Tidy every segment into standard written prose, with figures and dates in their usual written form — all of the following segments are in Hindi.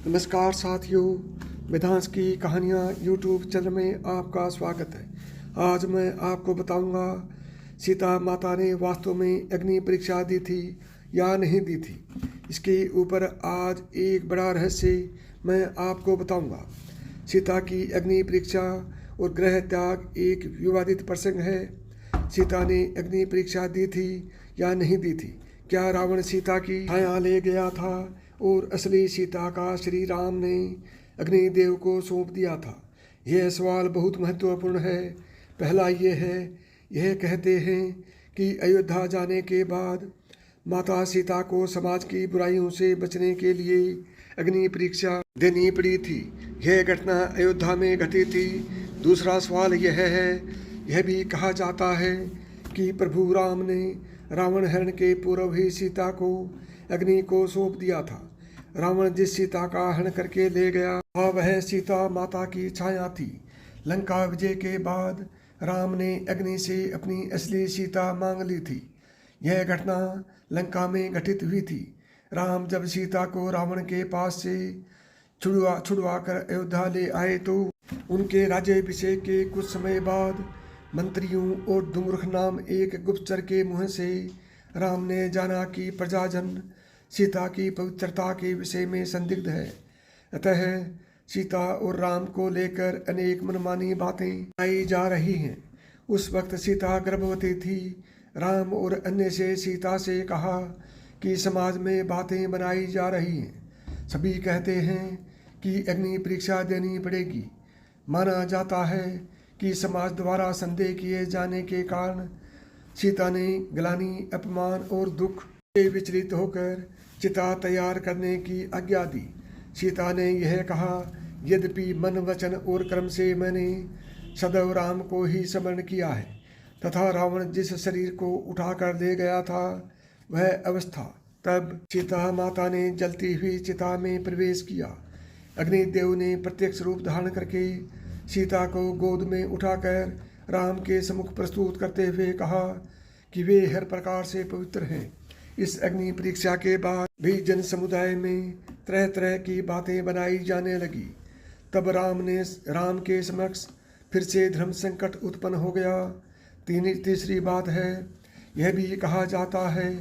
नमस्कार साथियों, वेदांश की कहानियाँ यूट्यूब चैनल में आपका स्वागत है। आज मैं आपको बताऊंगा सीता माता ने वास्तव में अग्नि परीक्षा दी थी या नहीं दी थी। इसके ऊपर आज एक बड़ा रहस्य मैं आपको बताऊंगा। सीता की अग्नि परीक्षा और ग्रह त्याग एक विवादित प्रसंग है। सीता ने अग्नि परीक्षा दी थी या नहीं दी थी? क्या रावण सीता की छाया ले गया था और असली सीता का श्री राम ने अग्निदेव को सौंप दिया था? यह सवाल बहुत महत्वपूर्ण है। पहला ये है, यह कहते हैं कि अयोध्या जाने के बाद माता सीता को समाज की बुराइयों से बचने के लिए अग्नि परीक्षा देनी पड़ी थी। यह घटना अयोध्या में घटी थी। दूसरा सवाल यह है, यह भी कहा जाता है कि प्रभु राम ने रावण हरण के पूर्व ही सीता को अग्नि को सौंप दिया था। रावण जिस सीता का हरण करके ले गया वह सीता माता की छाया थी। लंका विजय के बाद राम ने अग्नि से अपनी असली सीता मांग ली थी। यह घटना लंका में घटित हुई थी। राम जब सीता को रावण के पास से छुड़वा कर अयोध्या ले आए तो उनके राज्याभिषेक के कुछ समय बाद मंत्रियों और दुमुर्ख नाम एक गुप्तचर के मुँह से राम ने जाना कि प्रजाजन सीता की पवित्रता के विषय में संदिग्ध है। अतः सीता और राम को लेकर अनेक मनमानी बातें आई जा रही हैं। उस वक्त सीता गर्भवती थी। राम और अन्य से सीता से कहा कि समाज में बातें बनाई जा रही हैं। सभी कहते हैं कि अग्नि परीक्षा देनी पड़ेगी। माना जाता है कि समाज द्वारा संदेह किए जाने के कारण सीता ने ग्लानि, अपमान और दुख से विचलित होकर चिता तैयार करने की आज्ञा दी। सीता ने यह कहा, यद्यपि मन, वचन और कर्म से मैंने सदैव राम को ही स्मरण किया है तथा रावण जिस शरीर को उठाकर ले गया था वह अवस्था। तब सीता माता ने जलती हुई चिता में प्रवेश किया। अग्निदेव ने प्रत्यक्ष रूप धारण करके सीता को गोद में उठाकर राम के सम्मुख प्रस्तुत करते हुए कहा कि वे हर प्रकार से पवित्र हैं। इस अग्नि परीक्षा के बाद भी जन समुदाय में तरह तरह की बातें बनाई जाने लगी। तब राम के समक्ष फिर से धर्म संकट उत्पन्न हो गया। तीसरी बात है, यह भी कहा जाता है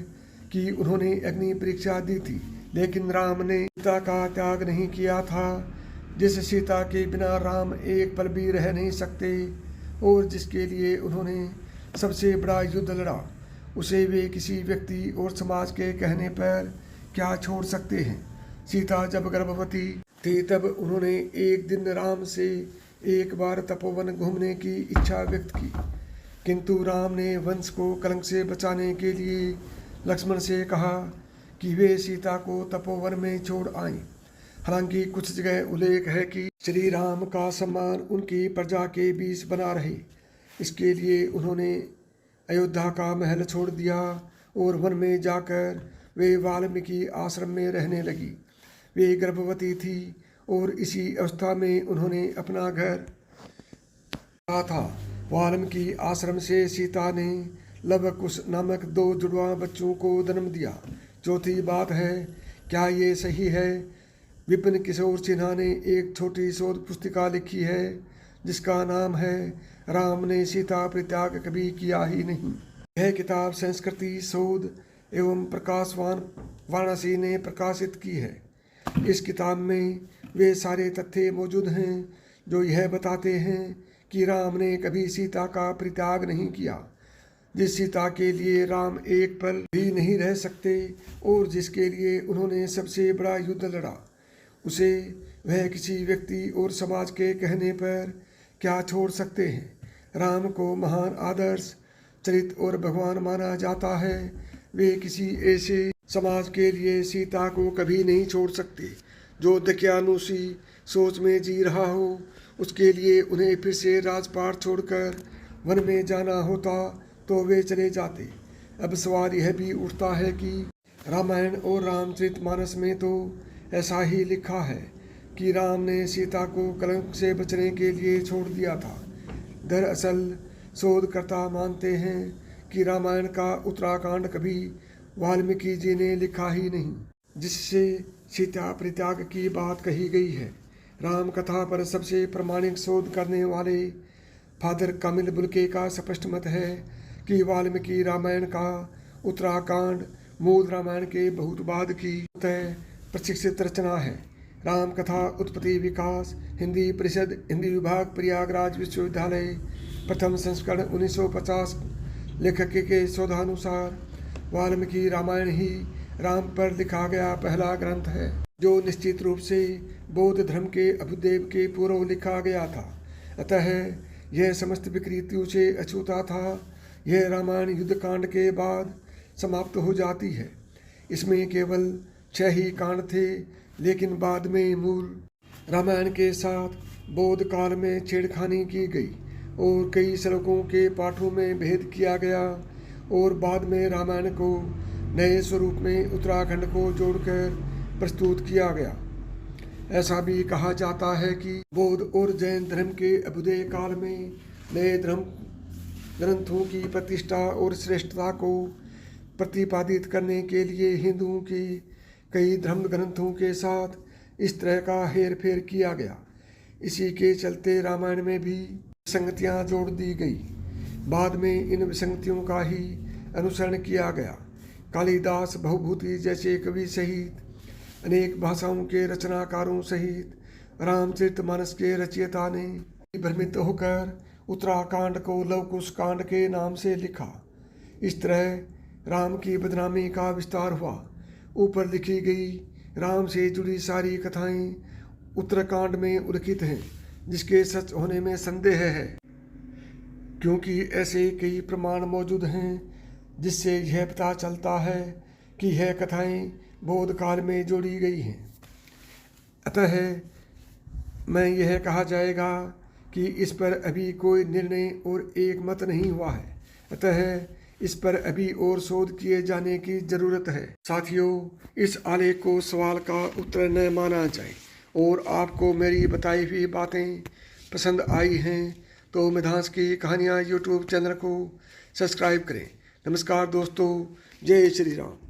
कि उन्होंने अग्नि परीक्षा दी थी लेकिन राम ने सीता का त्याग नहीं किया था। जिस सीता के बिना राम एक पल भी रह नहीं सकते और जिसके लिए उन्होंने सबसे बड़ा युद्ध लड़ा, उसे वे किसी व्यक्ति और समाज के कहने पर क्या छोड़ सकते हैं? सीता जब गर्भवती थी तब उन्होंने एक दिन राम से एक बार तपोवन घूमने की इच्छा व्यक्त की, किंतु राम ने वंश को कलंक से बचाने के लिए लक्ष्मण से कहा कि वे सीता को तपोवन में छोड़ आएं। हालांकि कुछ जगह उल्लेख है कि श्री राम का सम्मान उनकी प्रजा के बीच बना रहे, इसके लिए उन्होंने अयोध्या का महल छोड़ दिया और वन में जाकर वे वाल्मीकि आश्रम में रहने लगी। वे गर्भवती थी और इसी अवस्था में उन्होंने अपना घर पाया था। वाल्मीकि आश्रम से सीता ने लव कुश नामक 2 जुड़वा बच्चों को जन्म दिया। चौथी बात है, क्या ये सही है? विपिन किशोर सिन्हा ने एक छोटी शोध पुस्तिका लिखी है जिसका नाम है राम ने सीता परित्याग कभी किया ही नहीं। यह किताब संस्कृति शोध एवं प्रकाशवान वाराणसी ने प्रकाशित की है। इस किताब में वे सारे तथ्य मौजूद हैं जो यह बताते हैं कि राम ने कभी सीता का परित्याग नहीं किया। जिस सीता के लिए राम एक पल भी नहीं रह सकते और जिसके लिए उन्होंने सबसे बड़ा युद्ध लड़ा, उसे वह किसी व्यक्ति और समाज के कहने पर क्या छोड़ सकते हैं? राम को महान आदर्श, चरित्र और भगवान माना जाता है। वे किसी ऐसे समाज के लिए सीता को कभी नहीं छोड़ सकते जो दकियानुसी सोच में जी रहा हो। उसके लिए उन्हें फिर से राजपाट छोड़कर वन में जाना होता तो वे चले जाते। अब सवाल यह भी उठता है कि रामायण और रामचरितमानस में तो ऐसा ही लिखा है कि राम ने सीता को कलंक से बचने के लिए छोड़ दिया था। दरअसल शोधकर्ता मानते हैं कि रामायण का उत्तराखंड कभी वाल्मीकि जी ने लिखा ही नहीं, जिससे सीता परित्याग की बात कही गई है। राम कथा पर सबसे प्रामाणिक शोध करने वाले फादर कामिल बुल्के का स्पष्ट मत है कि वाल्मीकि रामायण का उत्तराखंड मूल रामायण के बहुत बाद की प्रशिक्षित रचना है। राम कथा उत्पत्ति विकास हिंदी परिषद हिंदी विभाग प्रयागराज विश्वविद्यालय प्रथम संस्करण 1950। लेखक के शोधानुसार वाल्मीकि रामायण ही राम पर लिखा गया पहला ग्रंथ है, जो निश्चित रूप से बौद्ध धर्म के अभ्युदय के पूर्व लिखा गया था। अतः यह समस्त विकृतियों से अछूता था। यह रामायण युद्धकांड के बाद समाप्त हो जाती है। इसमें केवल 6 ही कांड थे, लेकिन बाद में मूल रामायण के साथ बौद्ध काल में छेड़खानी की गई और कई श्लोकों के पाठों में भेद किया गया और बाद में रामायण को नए स्वरूप में उत्तराखंड को जोड़कर प्रस्तुत किया गया। ऐसा भी कहा जाता है कि बौद्ध और जैन धर्म के अभ्युदय काल में नए धर्म ग्रंथों की प्रतिष्ठा और श्रेष्ठता को प्रतिपादित करने के लिए हिंदुओं की कई धर्म ग्रंथों के साथ इस तरह का हेर फेर किया गया। इसी के चलते रामायण में भी विसंगतियाँ जोड़ दी गई। बाद में इन विसंगतियों का ही अनुसरण किया गया। कालिदास बहुभूति जैसे कवि सहित अनेक भाषाओं के रचनाकारों सहित रामचरितमानस के रचयिता ने भ्रमित होकर उत्तराखंड को लवकुश कांड के नाम से लिखा। इस तरह राम की बदनामी का विस्तार हुआ। ऊपर लिखी गई राम से जुड़ी सारी कथाएं उत्तराखंड में उल्लिखित हैं, जिसके सच होने में संदेह है, क्योंकि ऐसे कई प्रमाण मौजूद हैं जिससे यह पता चलता है कि यह कथाएं बौद्ध काल में जोड़ी गई हैं। अतः मैं यह कहा जाएगा कि इस पर अभी कोई निर्णय और एक मत नहीं हुआ है। अतः इस पर अभी और शोध किए जाने की जरूरत है। साथियों, इस आलेख को सवाल का उत्तर न माना जाए और आपको मेरी बताई हुई बातें पसंद आई हैं तो मिधांस की कहानियाँ यूट्यूब चैनल को सब्सक्राइब करें। नमस्कार दोस्तों, जय श्री राम।